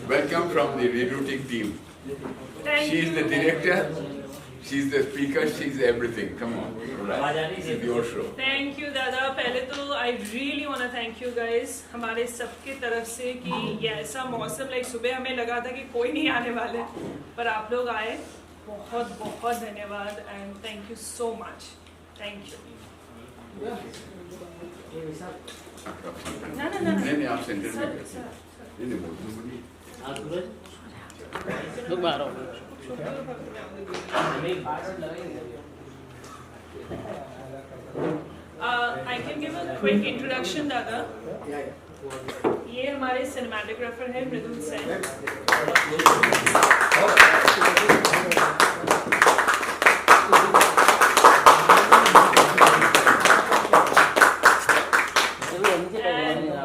Welcome from the rerouting team. She's the director, she's the speaker, she's everything. Come on, right. This is your show. Thank you दादा. पहले तो I really wanna thank you guys हमारे सबके तरफ से कि ये ऐसा मौसम लाइक सुबह हमें लगा था कि कोई नहीं आने वाले पर आप लोग आए. बहुत बहुत धन्यवाद and thank you so much. Thank you. नहीं आप सेंटर में नहीं लोग बाहर आओ. I can give a quick introduction दादा. ये हमारे सिनेमेटोग्राफर है मृदुल Sen.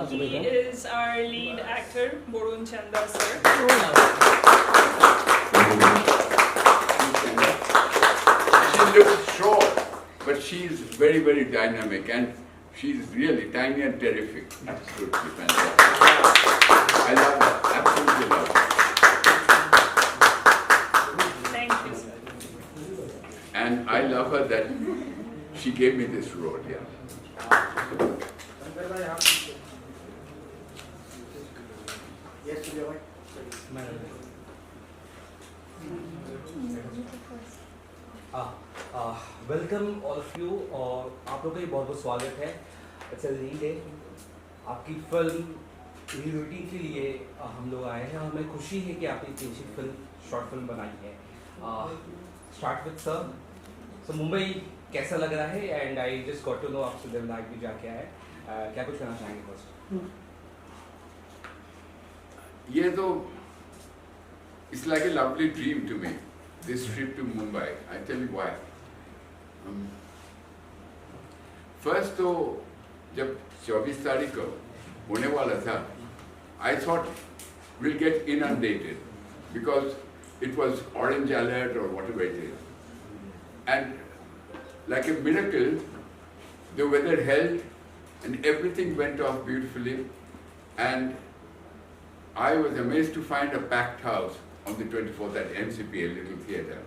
He is our lead actor, Borun Chanda sir. She looks short, but she's very, very dynamic and she's really tiny and terrific. Absolutely fantastic. I love her, absolutely love her. Thank you sir. And I love her that she gave me this role, yeah. Yes, Sujay. Welcome all of you और आप लोगों का भी बहुत बहुत स्वागत है. It's a री डे. आपकी फिल्म रीरूटिंग के लिए हम लोग आए हैं और हमें खुशी है कि आपने इतनी अच्छी फिल्म शॉर्ट फिल्म बनाई है. Start with sir. So Mumbai कैसा लग रहा है and I just got to know आपसे देवनाग भी जाके आए. क्या कुछ कहना चाहेंगे फर्स्ट? ये तो it's like a lovely dream to me, this trip to Mumbai. I tell you why. First तो जब 24 तारीख को होने वाला था, I thought we'll get inundated because it was orange alert or whatever it is. And like a miracle, the weather held and everything went off beautifully. And I was amazed to find a packed house on the 24th at MCP, a little theatre,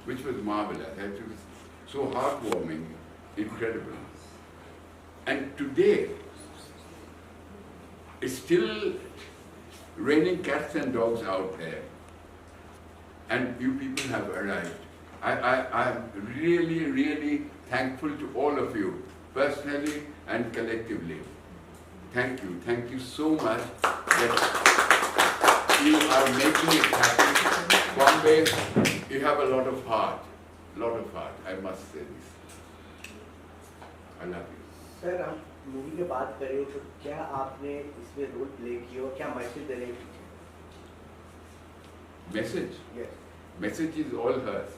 which was marvelous. It was so heartwarming, incredible. And today, it's still raining cats and dogs out there. And you people have arrived. I'm really, really thankful to all of you, personally and collectively. Thank you so much that you are making it happen. Bombay, you have a lot of heart, I must say this. I love you. Sir हम movie की बात करें तो क्या आपने इसमें role play किया और क्या मैसेज देने की? Message? Yes. Message is all hers.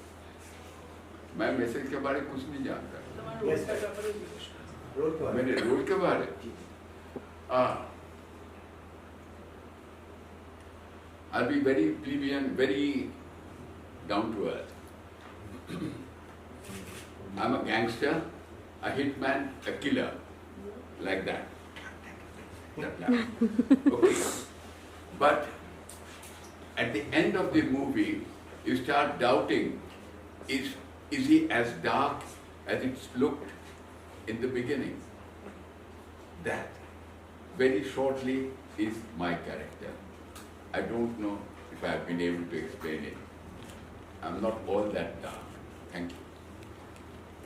मैं मैसेज के बारे में कुछ नहीं जानता. Yes, sir. रोल के बारे में. मेरे रोल के बारे में? I'll be very plebeian, very down to earth. I'm a gangster, a hitman, a killer, like that. Okay. But at the end of the movie, you start doubting, is he as dark as it's looked in the beginning? That very shortly is my character. I don't know if I have been able to explain it. I'm not all that dark. Thank you.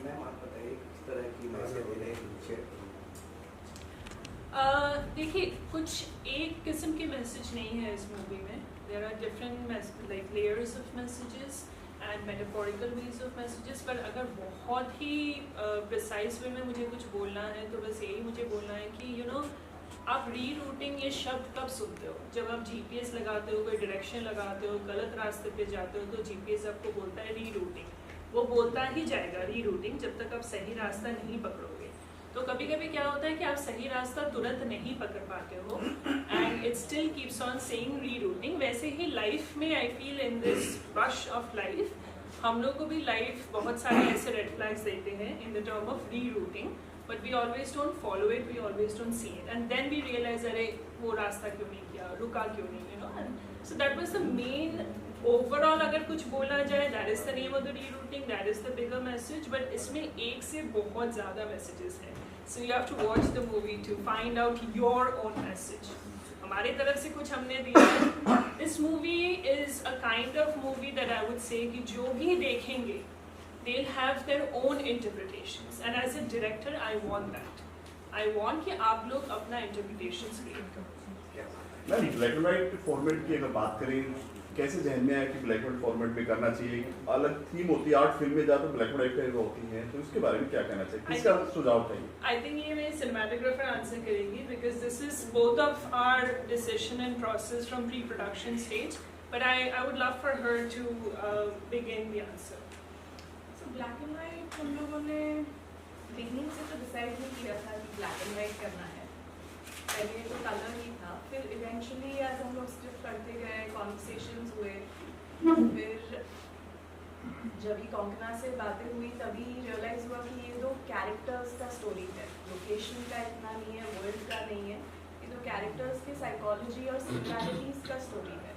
Ma'am आप बताइए किस तरह की message देने की? देखिए कुछ एक किस्म के मैसेज नहीं है इस मूवी में. There are different like layers of messages and metaphorical ways of messages. पर अगर बहुत ही precise way में मुझे कुछ बोलना है तो बस यही मुझे बोलना है कि you know आप रीरूटिंग ये शब्द कब सुनते हो? जब आप जीपीएस लगाते हो, कोई डायरेक्शन लगाते हो, गलत रास्ते पे जाते हो तो जीपीएस आपको बोलता है रीरूटिंग. वो बोलता ही जाएगा रीरूटिंग जब तक आप सही रास्ता नहीं पकड़ोगे. तो कभी कभी क्या होता है कि आप सही रास्ता तुरंत नहीं पकड़ पाते हो and it still keeps on saying rerouting. वैसे ही लाइफ में I feel in this rush of life हम लोग को भी लाइफ बहुत सारे ऐसे रेड फ्लैग्स देते हैं in the term of rerouting, but we always don't follow it, we always don't see it, and then we realize अरे वो रास्ता क्यों नहीं किया, रुका क्यों नहीं, you know. So that was the main overall. अगर कुछ बोला जाए, that is the name of the rerouting, that is the bigger message, but इसमें एक से बहुत ज़्यादा मैसेजेस हैं. So you have to watch the movie two find out your own message. हमारे तरफ से कुछ हमने दिया है. This movie is a kind of movie that I would say कि जो भी देखेंगे they'll have their own interpretations, and as a director I want that. I want कि आप लोग अपना interpretations create करो. Ma'am black and white format की अगर बात करें, कैसे जहन में आया कि ब्लैक एंड व्हाइट फॉर्मेट में करना चाहिए? अलग थीम होती है आर्ट फिल्म में, ज़्यादा ब्लैक एंड व्हाइट का होती है, तो इसके बारे में क्या कहना चाहिए, किसका सुझाव चाहिए? I think ये मेरी cinematographer आंसर करेगी, because this is both of our decision and process from pre-production stage, but I would love for her to begin the answer. Black and white हम लोगों ने बिगनिंग से तो डिसाइड नहीं किया था कि ब्लैक एंड वाइट करना है. पहले तो कलर ही था, फिर इवेंचुअली एज हम लोग स्क्रिप्ट करते गए, कॉन्वर्सेशंस हुए, फिर जब ही कोंकणा से बातें हुई तभी रियलाइज हुआ कि ये दो कैरेक्टर्स का स्टोरी है, लोकेशन का इतना नहीं है, वर्ल्ड का नहीं है, ये दो कैरेक्टर्स के साइकोलॉजी और सिमिलैरिटीज का स्टोरी है.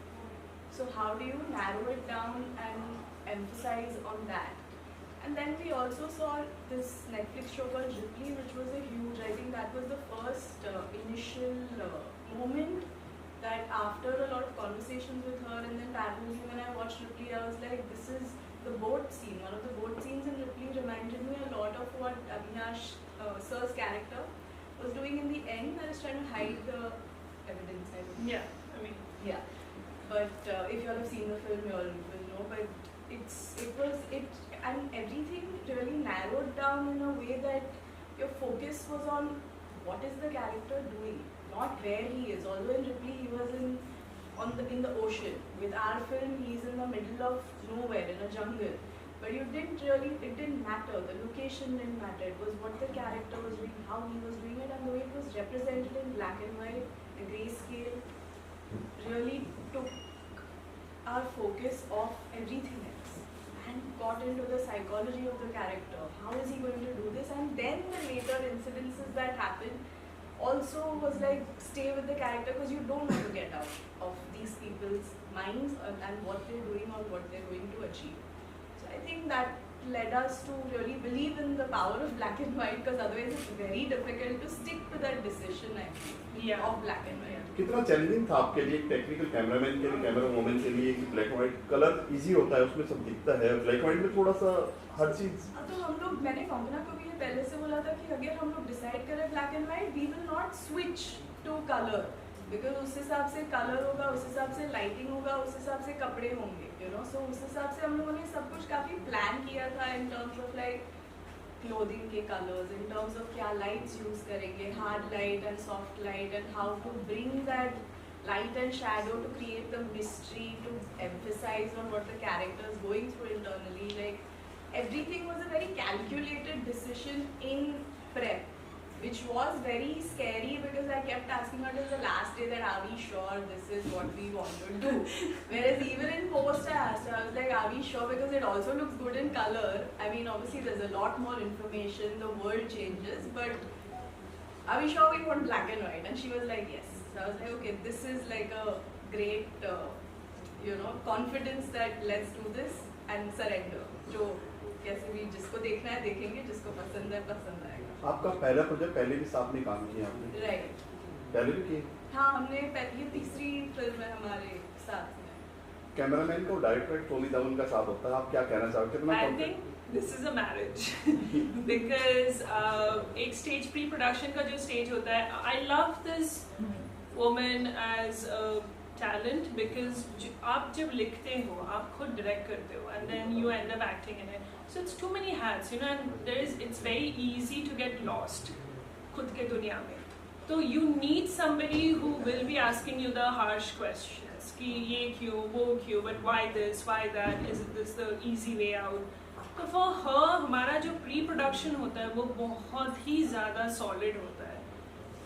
So how do you narrow it down and emphasize on that? And then we also saw this Netflix show called Ripley, which was a huge, I think that was the first initial moment that after a lot of conversations with her, and then parallelly when I watched Ripley, I was like, this is the boat scene. One of the boat scenes in Ripley reminded me a lot of what Avinash sir's character was doing in the end. I was trying to hide the evidence. I don't know. Yeah, I mean, Yeah, but if you all have seen the film, you all will know. But it and everything really narrowed down in a way that your focus was on what is the character doing, not where he is. Although in Ripley he was in the ocean. With our film, he's in the middle of nowhere in a jungle. But it didn't matter. The location didn't matter. It was what the character was doing, how he was doing it, and the way it was represented in black and white, the grayscale, really took our focus off everything else and got into the psychology of the character. How is he going to do this? And then the later incidences that happened also was like, stay with the character, because you don't want to get out of these people's minds and what they're doing or what they're going to achieve. So I think that led us to really believe in the power of black and white, because otherwise it's very difficult to stick to that decision, I think, Yeah. of black and white. कितना challenging था आपके लिए, technical cameraman के लिए, camera woman के लिए, कि black and white colour easy होता है, उसमें सब दिखता है, ब्लैक एंड व्हाइट में थोड़ा सा हर चीज? तो हम लोग, मैंने कोंकणा को भी ये पहले से बोला था कि अगर हम लोग डिसाइड करें black and white, we will not switch to colour, because उस हिसाब से कलर होगा, उस हिसाब से लाइटिंग होगा, उस हिसाब से कपड़े होंगे, यू नो. सो उस हिसाब से हम लोगों ने सब कुछ काफ़ी प्लान किया था in terms of like clothing के कलर्स, इन टर्म्स ऑफ क्या लाइट्स यूज़ करेंगे, hard light and soft light, and how to bring that light and shadow to create the mystery, to emphasize on what the character is going through internally. Like everything was a very calculated decision in prep, which was very scary, because I kept asking her till the last day that are we sure this is what we want to do? Whereas even in post I asked her, I was like, are we sure, because it also looks good in color. I mean, obviously there's a lot more information, the world changes, but are we sure we want black and white? And she was like, yes. So I was like, okay, this is like a great, confidence that let's do this and surrender. जो कैसे भी जिसको देखना है देखेंगे, जिसको पसंद है पसंद आएगा. आपका पहला प्रोजेक्ट, पहले भी साथ में काम किया आपने? Right. पहले भी किए? हाँ, हमने ये तीसरी फिल्म है हमारे साथ में. कैमरामैन को डायरेक्टर टोनी धवन का साथ होता है, आप क्या कहना चाहोगे? कितना I think this is a marriage because एक स्टेज प्री प्रोडक्शन का जो स्टेज होता है, I love this woman as a talent, because आप जब लिखते हो, आप खुद डायरेक्ट करते हो, and then you end up acting in it, so it's too many hats, you know, and it's very easy to get lost खुद के दुनिया में. तो you need somebody who will be asking you the harsh questions कि ये क्यों, वो क्यों, but why this, why that, is this the easy way out? तो for her हमारा जो प्री प्रोडक्शन होता है वो बहुत ही ज़्यादा सॉलिड होता है.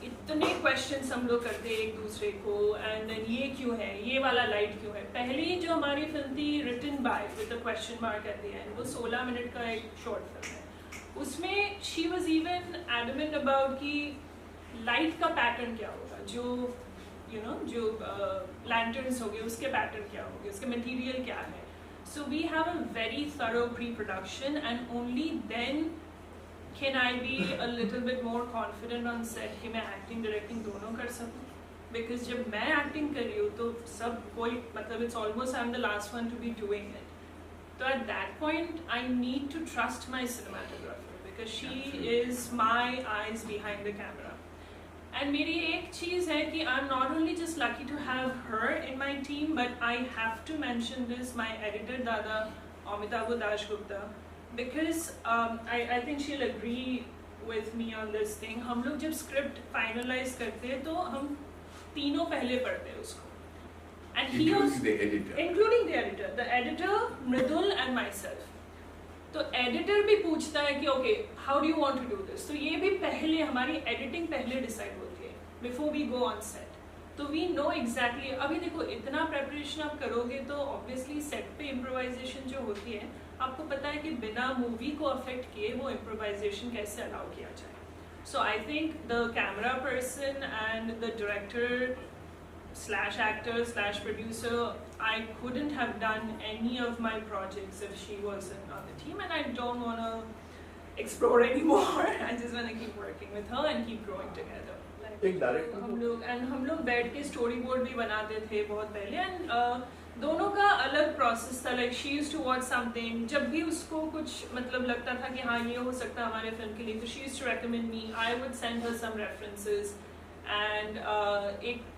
इतने क्वेश्चंस हम लोग करते एक दूसरे को, एंड देन ये क्यों है, ये वाला लाइट क्यों है। पहली जो हमारी फिल्म थी written by with a question mark at the end, वो 16 मिनट का एक शॉर्ट फिल्म है। उसमें she was even adamant about कि लाइट का पैटर्न क्या होगा, जो जो लैंटर्न्स हो गए उसके पैटर्न क्या होंगे, उसके मटेरियल क्या है। So we have a very thorough pre production and only then can I be a little bit more confident on set कि मैं एक्टिंग डायरेक्टिंग दोनों कर सकूँ। बिकॉज जब मैं एक्टिंग कर रही हूँ तो सब कोई मतलब it's almost I am the last one to be doing it. तो at that point I need to trust my cinematographer because she is my eyes behind the camera. And मेरी एक चीज़ है कि I am not only just lucky to have her in my team, but I have to mention this my editor दादा Amitabh Dasgupta, because I think she will agree with me on this thing. हम लोग जब script finalise करते हैं तो हम तीनों पहले पढ़ते हैं उसको, and he including the editor Mridul and myself. तो एडिटर भी पूछता है कि okay how do you want to do this, तो ये भी पहले हमारी एडिटिंग पहले डिसाइड होती है before we go on set. तो वी नो एग्जैक्टली, अभी देखो इतना प्रेपरेशन आप करोगे तो ऑब्वियसली सेट पे इम्प्रोवाइजेशन जो होती है, आपको पता है कि बिना मूवी को अफेक्ट किए वो इम्प्रोवाइजेशन कैसे अलाउ किया जाए। So I think the camera person and the director slash actor slash producer, I couldn't have done any of my projects if she wasn't on the team, and I don't want to explore anymore. I just want to keep working with her and keep growing together. एक director हम लोग बैठ के story board भी बनाते थे बहुत पहले, एंड दोनों का अलग प्रोसेस था। Like she used to watch something, जब भी उसको कुछ मतलब लगता था कि हाँ ये हो सकता है हमारे फिल्म के लिए, तो she used to recommend me, I would send her some references. And एक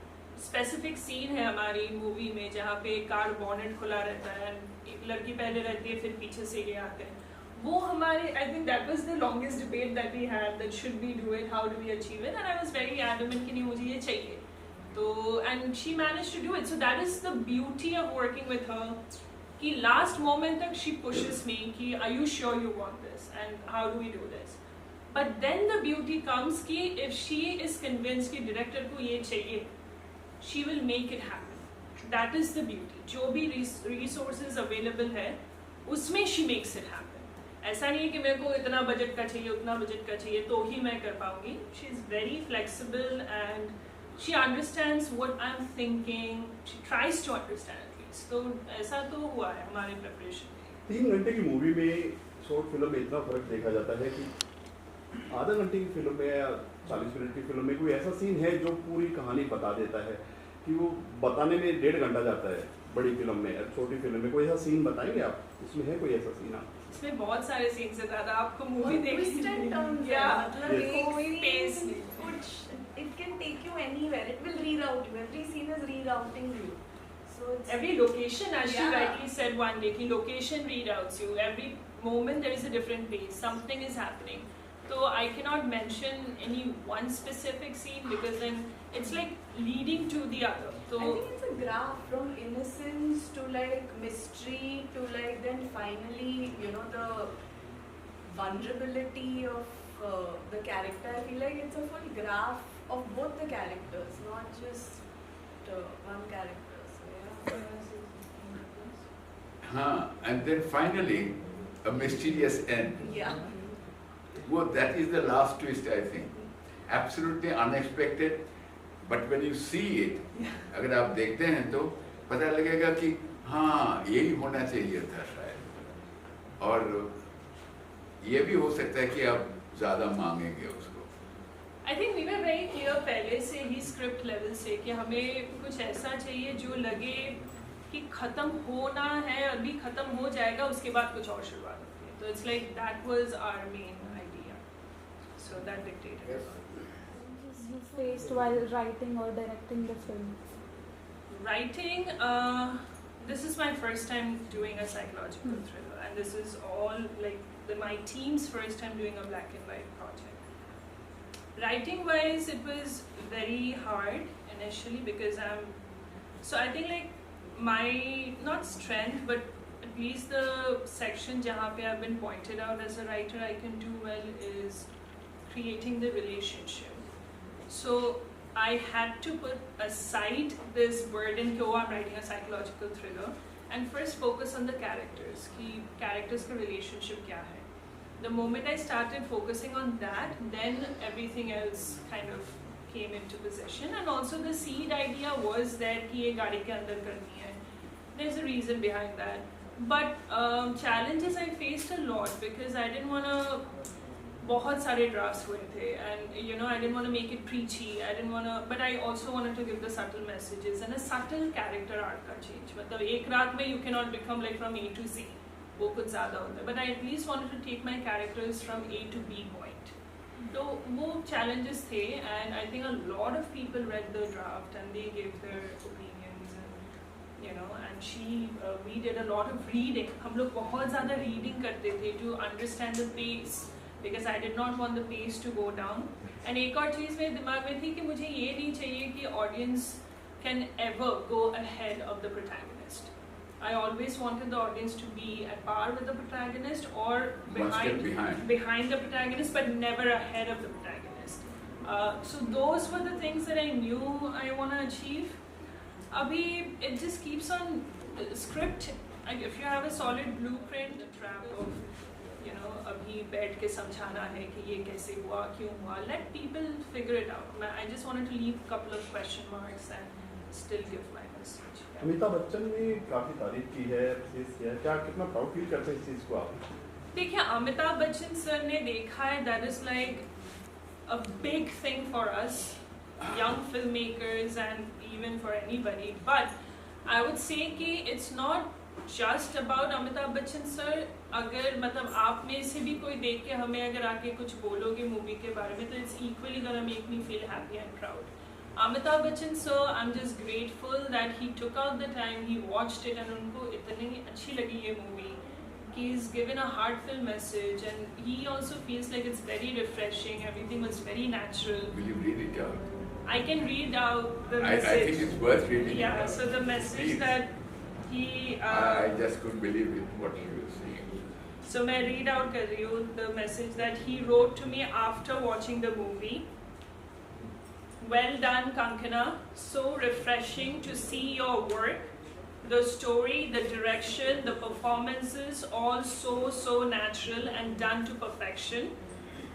स्पेसिफिक सीन है हमारी मूवी में जहाँ पे कार बॉनेट खुला रहता है, एक लड़की पहले रहती है फिर पीछे से ये आते हैं, वो हमारे I think that was the longest debate that we had, that should we do it, how do we achieve it, and I was very adamant कि नहीं मुझे ये चाहिए। तो and she managed to do it. So that is the beauty of working with her कि last moment तक she pushes me कि are you sure you want this and how do we do this. But then the beauty comes कि if she is convinced कि director को ये चाहिए, she will make it happen. That is the beauty. जो भी resources available है उसमें she makes it happen. ऐसा नहीं है कि मेरे को इतना बजट का चाहिए उतना बजट का चाहिए तो ही मैं कर पाऊंगी। She is very flexible and she understands what I'm thinking. She tries to understand at least. तो ऐसा तो हुआ है हमारे preparation में। 3 घंटे की मूवी में शॉर्ट फिल्म में इतना फर्क देखा जाता है कि आधा घंटे की फिल्म में या 40 मिनट की फिल्म में कोई ऐसा सीन है जो पूरी कहानी बता देता है कि वो बताने में 1.5 घंटा जाता है। बड़ी फिल्म में, छोटी फिल्म में कोई ऐसा सीन बताएंगे आप? इसमें है कोई ऐसा सीन? आप इसमें बहुत सारे सीन्स है दादा, आपको मूवी देखनी it can take you anywhere. It will reroute you. Every scene is rerouting you. So it's every location, as she rightly said one day, कि location reroutes you. Every moment there is a different pace. Something is happening. So I cannot mention any one specific scene because then it's like leading to the other. So I think it's a graph from innocence to like mystery to like then finally the vulnerability of the character. I feel like it's a full graph of both the characters, not just one character. So yeah. And then finally a mysterious end. Yeah. Well, that is the last twist, I think. Absolutely unexpected, but when you see it, अगर आप देखते हैं तो पता लगेगा कि हाँ यही होना चाहिए था शायद, और ये भी हो सकता है कि आप ज़्यादा मांगेंगे उसको। I think we were very clear पहले से ही स्क्रिप्ट लेवल से कि हमें कुछ ऐसा चाहिए जो लगे कि खत्म होना है, अभी खत्म हो जाएगा, उसके बाद कुछ और शुरुआत होती है। तो it's like that was our main idea. So that dictated. You faced while writing or directing the film? Writing, this is my first time doing a psychological thriller, and this is all like my team's first time doing a black and white project. Writing wise, it was very hard initially because so I think like my not strength but at least the section jahan pe I've been pointed out as a writer I can do well is creating the relationship. So I had to put aside this burden कि I'm writing a psychological thriller and first focus on the characters कि characters का relationship क्या है. The moment I started focusing on that, then everything else kind of came into possession. And also the seed idea was that कि ये गाड़ी के अंदर करनी है. There's a reason behind that. But challenges I faced a lot because I didn't want to. बहुत सारे drafts हुए थे and you know I didn't want to make it preachy. I didn't want to, but I also wanted to give the subtle messages and a subtle character arc का change. मतलब एक रात में you cannot become like from A to Z. वो कुछ ज़्यादा होता है. But I at least wanted to take my characters from A to B point. तो वो challenges थे and I think a lot of people read the draft and they gave their opinions and you know and we did a lot of reading. हम लोग बहुत ज़्यादा reading करते थे to understand the pace. Because I did not want the pace to go down. And एक और चीज़ मेरे दिमाग में थी कि मुझे ये नहीं चाहिए कि audience can ever go ahead of the protagonist. I always wanted the audience to be at par with the protagonist or behind the protagonist, but never ahead of the protagonist. So those were the things that I knew I want to achieve. Abhi, it just keeps on script. Like if you have a solid blueprint, a trap of you know अभी बैठ के समझाना है कि ये कैसे हुआ क्यों हुआ. Let people figure it out. I just wanted to leave a couple of question marks and still give my message. Amitabh Bachchan ने काफी तारीफ की है, प्रेज किया है. क्या कितना प्राउड फील करते हैं इस चीज को आप? देखिए अमिताभ बच्चन सर ने देखा है that is like a big thing for us young filmmakers and even for anybody. But I would say कि it's not just about Amitabh Bachchan sir. अगर मतलब आप में से भी कोई देख के हमें अगर आके कुछ बोलोगे मूवी के बारे में तो it's equally gonna make me feel happy and proud. Amitabh Bachchan sir, I'm just grateful that he took out the time, he watched it and उनको इतनी अच्छी लगी ये movie. He's given a heartfelt message and he also feels like it's very refreshing. Everything was very natural. Will you read it out? I can read out the message. I think it's worth reading. Yeah, so the message Please. that he. I just couldn't believe it, what he was saying. So मैं read out कर रही हूँ the message that he wrote to me after watching the movie. Well done, Kankana. So refreshing to see your work. The story, the direction, the performances, all so natural and done to perfection.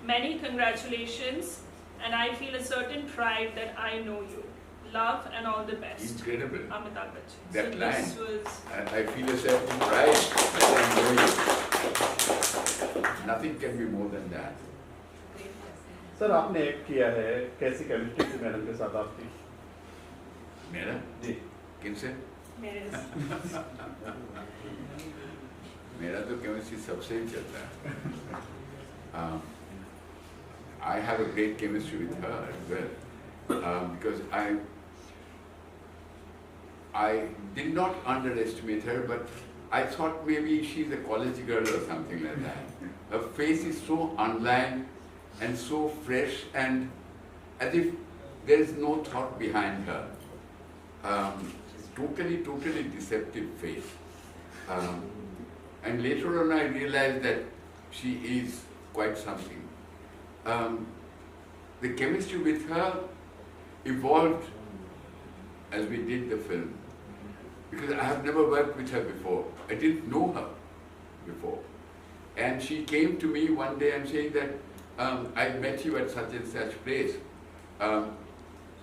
Many congratulations, and I feel a certain pride that I know you. Love and all the best. Incredible. Amitabh Bachchan. That so line. This was. I feel a certain pride that I know you. Nothing can be more than that. Sir आपने act किया है, कैसी chemistry थी madam के साथ आपकी? मेरा? जी. किनसे? मेरे मेरा तो केमिस्ट्री सबसे ही चलता है. I have a great chemistry with her as well because I did not underestimate her, but I thought maybe she's a college girl or something like that. Her face is so unlined and so fresh and as if there is no thought behind her. Totally deceptive face. And later on I realized that she is quite something. The chemistry with her evolved as we did the film. Because I have never worked with her before. I didn't know her before. And she came to me one day and saying that I met you at such and such place.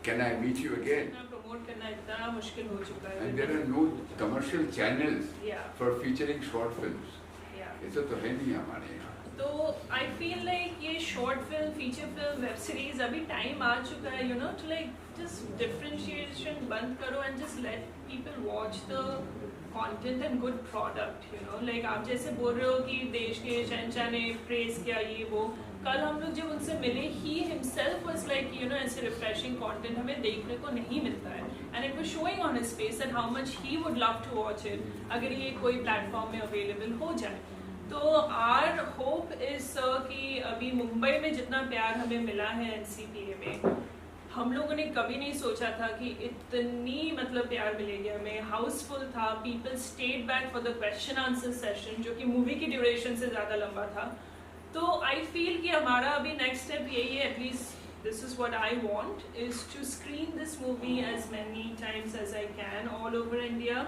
Can I meet you again? promote करना इतना मुश्किल हो चुका है. And there are no commercial channels Yeah. for featuring short films. Yeah. ऐसा तो है नहीं हमारे यहाँ. तो I feel like ये short film, feature film, web series अभी time आ चुका है, you know, to like just differentiation बंद करो and just let people watch the content and good product, you know, like आप जैसे बोल रहे हो कि देश के शहंशाह ने praise किया ये वो, कल हम लोग जब उनसे मिले he himself was like, you know, ऐसे refreshing content हमें देखने को नहीं मिलता है and it was showing on his face that how much he would love to watch it अगर ये कोई platform में available हो जाए. तो आर होप इज कि अभी मुंबई में जितना प्यार हमें मिला है NCPA में, हम लोगों ने कभी नहीं सोचा था कि इतनी मतलब प्यार मिलेगी हमें. हाउसफुल था, people stayed back for the question answer session जो कि मूवी की ड्यूरेशन से ज़्यादा लंबा था. तो आई फील कि हमारा अभी नेक्स्ट स्टेप यही है, at least this is what I want, is to screen this movie as many times as I can all over India,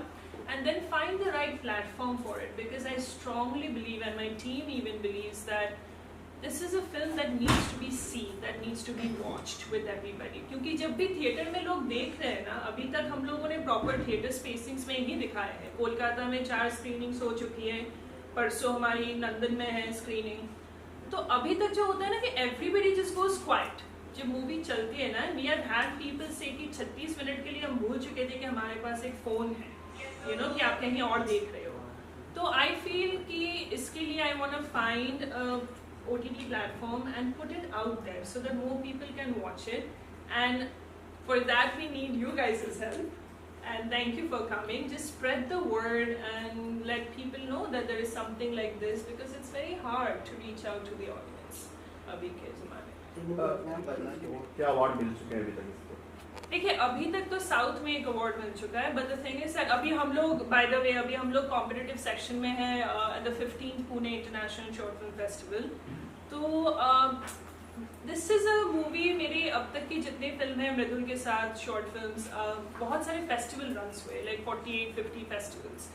and then find the right platform for it, because I strongly believe, and my team even believes, that this is a film that needs to be seen, that needs to be watched with everybody. क्योंकि जब भी theatre में लोग देख रहे हैं ना, अभी तक हम लोगों ने प्रॉपर थिएटर स्पेसिंग्स में ही दिखाया है. कोलकाता में 4 स्क्रीनिंग्स हो चुकी है, परसों हमारी लंदन में है स्क्रीनिंग. तो अभी तक जो होता है ना कि एवरीबडी जस्ट गोज क्वाइट जब मूवी चलती है ना. वी हैव हैड पीपल से कि 36 मिनट के लिए हम भूल चुके थे कि हमारे पास एक फ़ोन है, यू नो, कि आप कहीं और देख रहे हो. तो आई फील कि इसके लिए I want to find OTT platform and put it out there so that more people can watch it, and for that we need you guys' help. And thank you for coming. Just spread the word and let people know that there is something like this, because it's very hard to reach out to the audience अभी के ज़माने. क्या award मिल चुके हैं अभी तक इसको? देखिए अभी तक तो साउथ में एक अवार्ड मिल चुका है, but the thing is that अभी हम लोग, बाय द वे, अभी हम लोग कॉम्पिटिटिव सेक्शन में हैं at the 15th Pune international short film festival. तो दिस इज़ अ मूवी, मेरी अब तक की जितनी फिल्म है मृदुल के साथ शॉर्ट फिल्म्स, बहुत सारे फेस्टिवल रन्स हुए, लाइक 48-50 फेस्टिवल्स.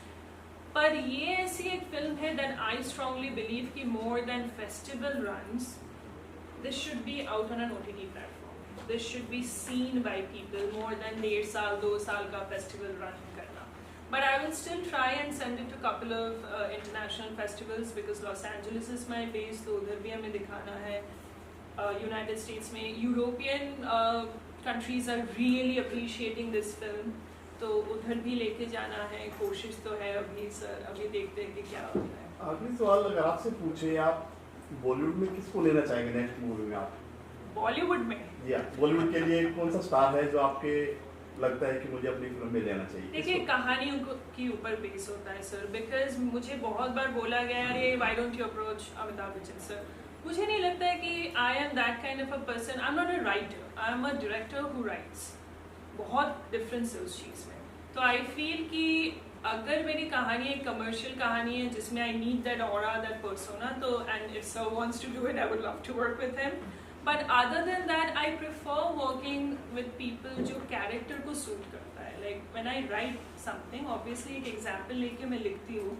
पर ये ऐसी एक फिल्म है दैट आई स्ट्रांगली बिलीव कि more than festival runs, this should be out on an OTT platform. This should be seen by people more than 1.5 साल 2 साल का फेस्टिवल रन करना. But I will still try and send it to a couple of international festivals, because Los Angeles is my base, तो उधर भी हमें दिखाना है. United States में, European countries are really appreciating this film, तो उधर भी लेके जाना है. कोशिश तो है अभी सर, अभी देखते हैं कि क्या होता है. आखिरी सवाल अगर आपसे पूछे, आप बॉलीवुड में किसको लेना चाहेंगे नेक्स्ट मूवी में? आप बॉलीवुड में, या बॉलीवुड के लिए कौन सा स्टार है जो आपके लगता है कि मुझे अपनी फिल्म में लेना चाहिए? देखिए कहानियों के ऊपर बेस होता है सर, बिकॉज मुझे बहुत बार बोला गया, अरे why don't you approach Amitabh Bachchan sir. मुझे नहीं लगता है कि I M that kind of a person. I am not a writer, I am a director who rights. बहुत डिफरेंस है उस चीज़ में. तो आई फील कि अगर मेरी कहानी एक कमर्शियल कहानी है जिसमें I need that aura, that persona, तो and if sir wants to do it, I would love to work with him. But other than that, I prefer working with people जो character को suit करता है. Like when I write something, obviously एक example लेके मैं लिखती हूँ,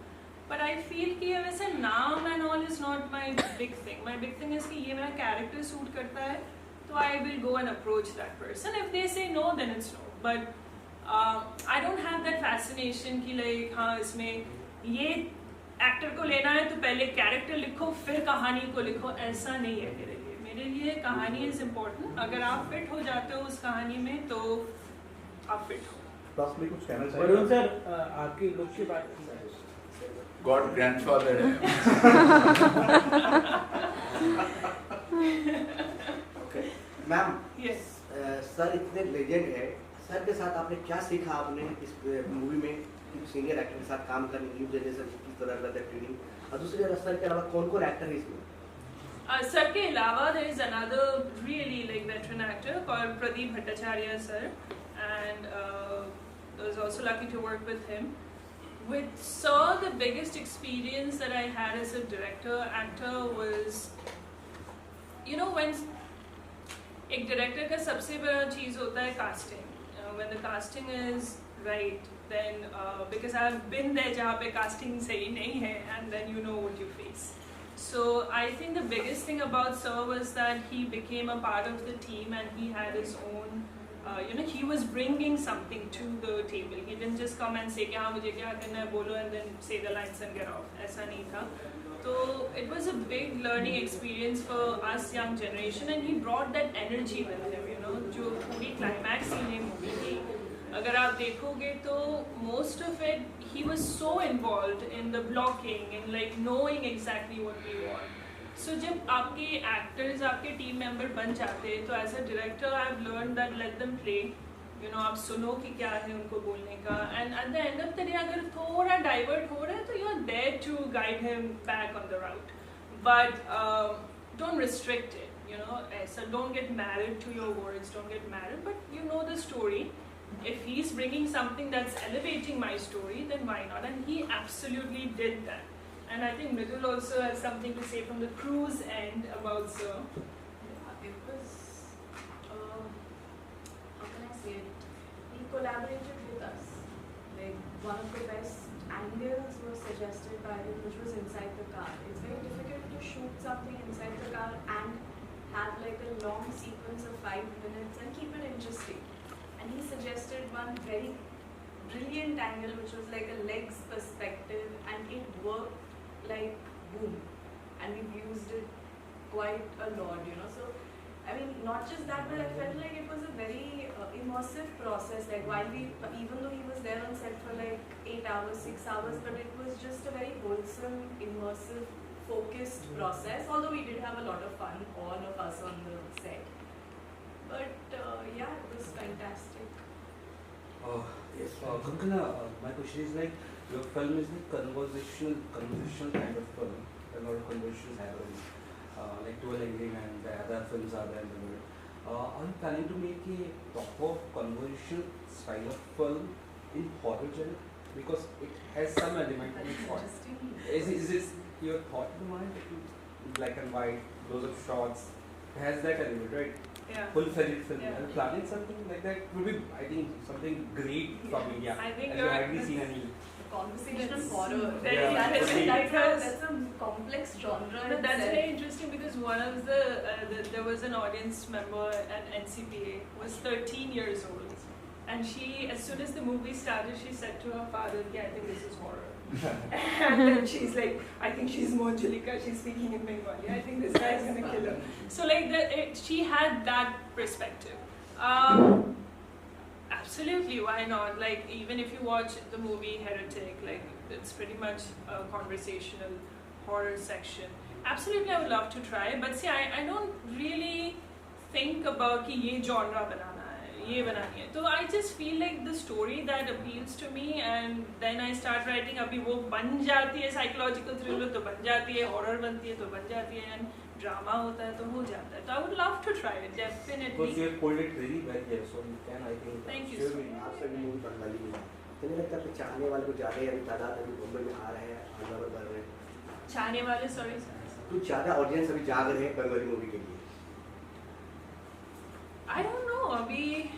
but I feel कि वैसे नाम and all is not my big thing. My big thing is कि ये मेरा character suit करता है, तो I will go and approach that person. If they say no, then it's no. But I don't have that fascination कि like हाँ इसमें ये actor को लेना है तो पहले character लिखो फिर कहानी को लिखो, ऐसा नहीं है मेरे लिए. मेरे लिए कहानी इज इम्पोर्टेंट. अगर आप फिट हो जाते हो उस कहानी में तो आप फिट हो. बस मैं कुछ कहना वरुण चाहिए सर, आपकी लुक की बात गॉड ग्रैंडफादर है. ओके मैम, यस सर इतने लेजेंड है, सर के साथ आपने क्या सीखा आपने इस मूवी में? सीनियर एक्टर के साथ काम करने, न्यू जनरेशन किस तरह करते हैं ट्रेनिंग, और दूसरी तरफ सर के अलावा कौन कौन एक्टर है इसमें? सर के अलावा there is another really like veteran actor called Pradeep Bhattacharya sir, and I was also lucky to work with him. With Sir, the biggest experience that I had as a director actor was, you know, when एक director का सबसे बड़ा चीज़ होता है casting. When the casting is right, then because I've been there जहाँ पे casting सही नहीं है, and then you know what you face. So I think the biggest thing about Sir was that he became a part of the team, and he had his own, you know, he was bringing something to the table. He didn't just come and say कि हाँ मुझे क्या करना है बोलो, and then say the lines and get off. ऐसा नहीं था. So it was a big learning experience for us young generation, and he brought that energy with him, you know, जो पूरी climax scene है movie की. अगर आप देखोगे तो most of it, he was so involved in the blocking and like knowing exactly what we want. So जब आपके actors आपके team member बन जाते हैं, तो as a director I've learned that let them play. You know, आप सुनो कि क्या है उनको बोलने का, and at the end of the day अगर थोड़ा divert हो रहा है तो you're there to guide him back on the route. But don't restrict it. You know, so don't get married to your words. Don't get married, but you know the story. If he's bringing something that's elevating my story, then why not? And he absolutely did that. And I think Mridul also has something to say from the crew's end about Sir. It was he collaborated with us. Like one of the best angles was suggested by him, which was inside the car. It's very difficult to shoot something inside the car and have like a long sequence of 5 minutes and keep it interesting. And he suggested one very brilliant angle, which was like a legs perspective, and it worked like boom. And we've used it quite a lot, you know. So, I mean, not just that, but I felt like it was a very immersive process. Like while even though he was there on set for like 8 hours, 6 hours, but it was just a very wholesome, immersive, focused process. Although we did have a lot of fun, all of us on the set. But yeah, it was fantastic. Yes. Kankana, my question is like, your film is like conversational kind of film. A lot of conversations happen, like 12 Angry Men, the other films are there in the world. Are you planning to make a proper conversational style of film in horror genre? Because it has some element in That's horror. interesting. Is this your thought in mind? Black and white, close-up shots, it has that element, right? Yeah. Full-fledged film. Yeah. Are you planning something like that? Would be, I think, something great from India. I think Have you hardly seen any? Conversational That's horror. very Yeah, interesting That's a complex genre. But that's itself. very interesting because one of there was an audience member at NCPA who was 13 years old, and she, as soon as the movie started, she said to her father, "Yeah, I think this is horror." And then she's like, "I think she's Monjalika. She's speaking in Bengali. I think this guy's gonna kill her." So like she had that perspective. Absolutely, why not? Like even if you watch the movie Heretic, like it's pretty much a conversational horror section. Absolutely, I would love to try, but see, I don't really think about कि ये genre बनाना है, ये बनानी है. So I just feel like the story that appeals to me, and then I start writing. अभी वो बन जाती है psychological thriller तो बन जाती है, horror बनती है तो बन जाती है, and drama होता है तो हो जाता है. So I would love to try it, definitely. Because you have pulled it very well here, so you can, I think. Thank you surely- so much. आपसे भी मूवी बंगाली में तो नहीं लगता कि चाहने वाले को ज़्यादा अभी तादाद अभी मुंबई में आ रहे हैं, आंदोलन कर रहे हैं, चाहने वाले, sorry. कुछ ज़्यादा ऑडियंस अभी जाग रहे हैं बंगाली मूवी के लिए. I don't know, Abhi.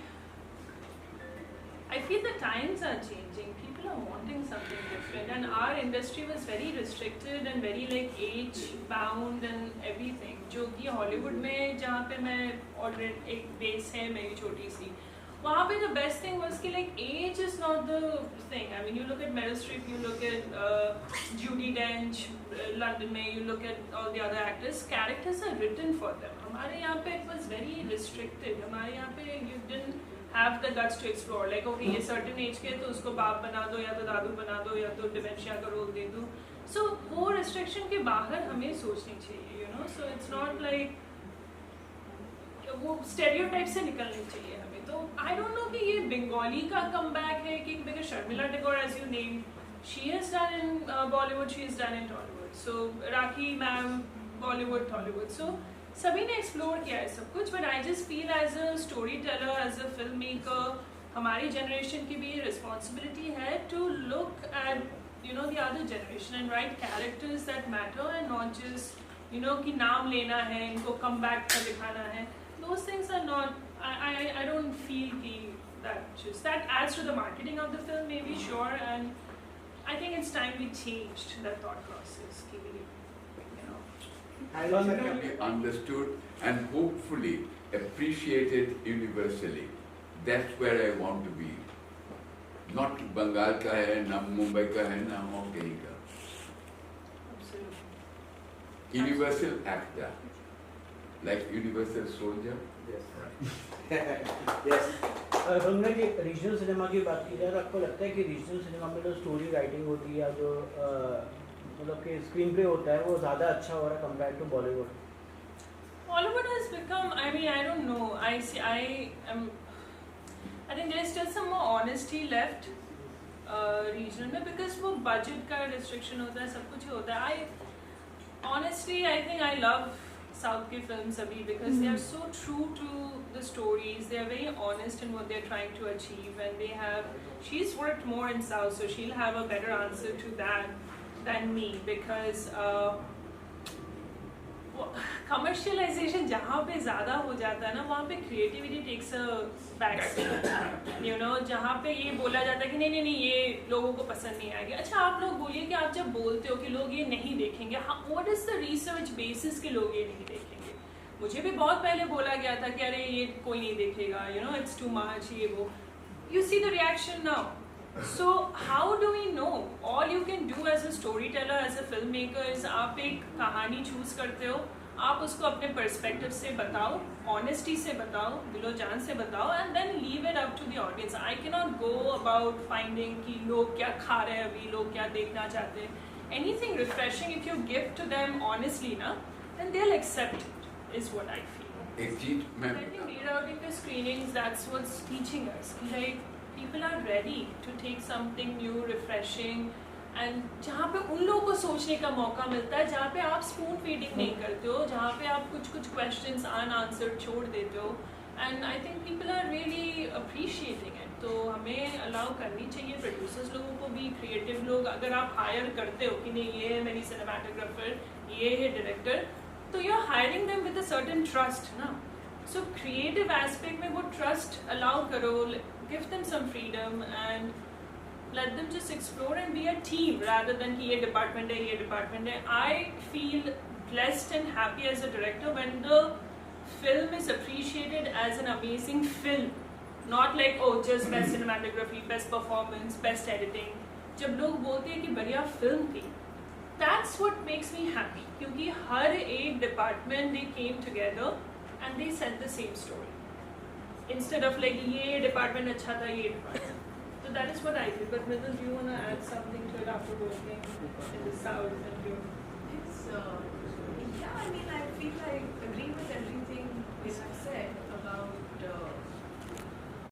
I feel the times are changing. People are wanting something different, and our industry was very restricted and very like age bound and everything. जो कि Hollywood में जहाँ पे मैं already एक base है मेरी छोटी सी, वहाँ पे the best thing was कि like age is not the thing. I mean, you look at Meryl Streep, you look at Judi Dench, London में, you look at all the other actors. Characters are written for them. हमारे यहाँ पे it was very restricted. हमारे यहाँ पे you didn't have the guts to explore. Like okay, ये certain age के तो उसको बाप बना दो या तो दादू बना दो या तो dementia का role दे दो. So वो restriction के बाहर हमें सोचनी चाहिए, you know. So it's not like वो stereotype से निकलनी चाहिए हमें. तो I don't know कि ये बंगाली का comeback है कि because Sharmila Tagore, as you named, she has done in Bollywood, she has done in Tollywood. So Rakhi ma'am, Bollywood, Tollywood. So सभी ने explore किया है सब कुछ, but I just feel as a storyteller, as a filmmaker, हमारी generation की भी ये responsibility है to look at, you know, the other generation and write characters that matter and not just, you know, कि नाम लेना है, इनको comeback का दिखाना है. Those things are not. I don't feel that adds to the marketing of the film, maybe, sure, and I think it's time we changed that thought process. कि, you know. It can be understood and hopefully appreciated universally. That's where I want to be. Not Bengal का है, ना Mumbai का है, ना और कहीं का. Absolutely. Universal actor, like universal soldier. Yes. Ganga ji, regional cinema की बात की जाए तो आपको लगता है कि रीजनल सिनेमा में जो स्टोरी राइटिंग होती है या जो मतलब कि स्क्रीन प्ले होता है वो ज़्यादा अच्छा हो रहा है compare to Bollywood? Bollywood has become, I mean, I don't know. I think there's still some more honesty left regional में, because वो budget का restriction होता है, सब कुछ होता है. Honestly, I think I love South के films अभी because they are so true to the stories. They are very honest in what they're trying to achieve, and they have. She's worked more in South, so she'll have a better answer to that than me, because commercialisation जहाँ पे ज़्यादा हो जाता है ना, वहाँ पे creativity takes a back seat, you know, जहाँ पे ये बोला जाता है कि नहीं नहीं नहीं ये लोगों को पसंद नहीं आएगी। अच्छा आप लोग बोलिए कि आप जब बोलते हो कि लोग ये नहीं देखेंगे, what is the research basis के लोग ये नहीं देखेंगे? मुझे भी बहुत पहले बोला गया था कि अरे ये कोई नहीं देखेगा, you know it's too much, ये वो। You see the reaction now. So how do we know? All you can do as a storyteller, as a filmmaker is आप एक कहानी चूज करते हो, आप उसको अपने पर्सपेक्टिव से बताओ, ऑनेस्टी से बताओ, दिलो जान से बताओ, and then leave it up to the audience. I can not go about finding कि लोग क्या खा रहे हैं अभी, लोग क्या देखना चाहते हैं। Anything refreshing if you give to them honestly ना, then they will accept it, is what I feel. एक चीज मैं I think periodic screenings, that's what's teaching us. Like people are ready to take something new, refreshing, and जहाँ पे उन लोगों को सोचने का मौका मिलता है, जहाँ पे आप स्पून फीडिंग नहीं करते हो, जहाँ पे आप कुछ क्वेश्चंस अनआंसर्ड छोड़ देते हो, and I think people are really appreciating it. तो हमें अलाउ करनी चाहिए प्रोड्यूसर्स लोगों को भी, क्रिएटिव लोग, अगर आप हायर करते हो कि नहीं ये है मेरी सिनेमाटोग्राफर, ये है डायरेक्टर, तो you are hiring them with a certain trust ना। सो क्रिएटिव एस्पेक्ट में वो ट्रस्ट अलाउ करो, give them some freedom and let them just explore and be a team rather than कि ये डिपार्टमेंट है, ये डिपार्टमेंट है। I feel blessed and happy as a director when the film is appreciated as an amazing film, not like oh just best cinematography, best performance, best editing। जब लोग बोलते हैं कि बढ़िया फिल्म थी, that's what makes me happy, क्योंकि हर एक department they came together and they said the same story instead of like ये डिपार्टमेंट अच्छा था, ये department. So that is what I feel. But Mridul, do you want to add something to it after working in the South and you? It's yeah, I mean, I feel I agree with everything you have said about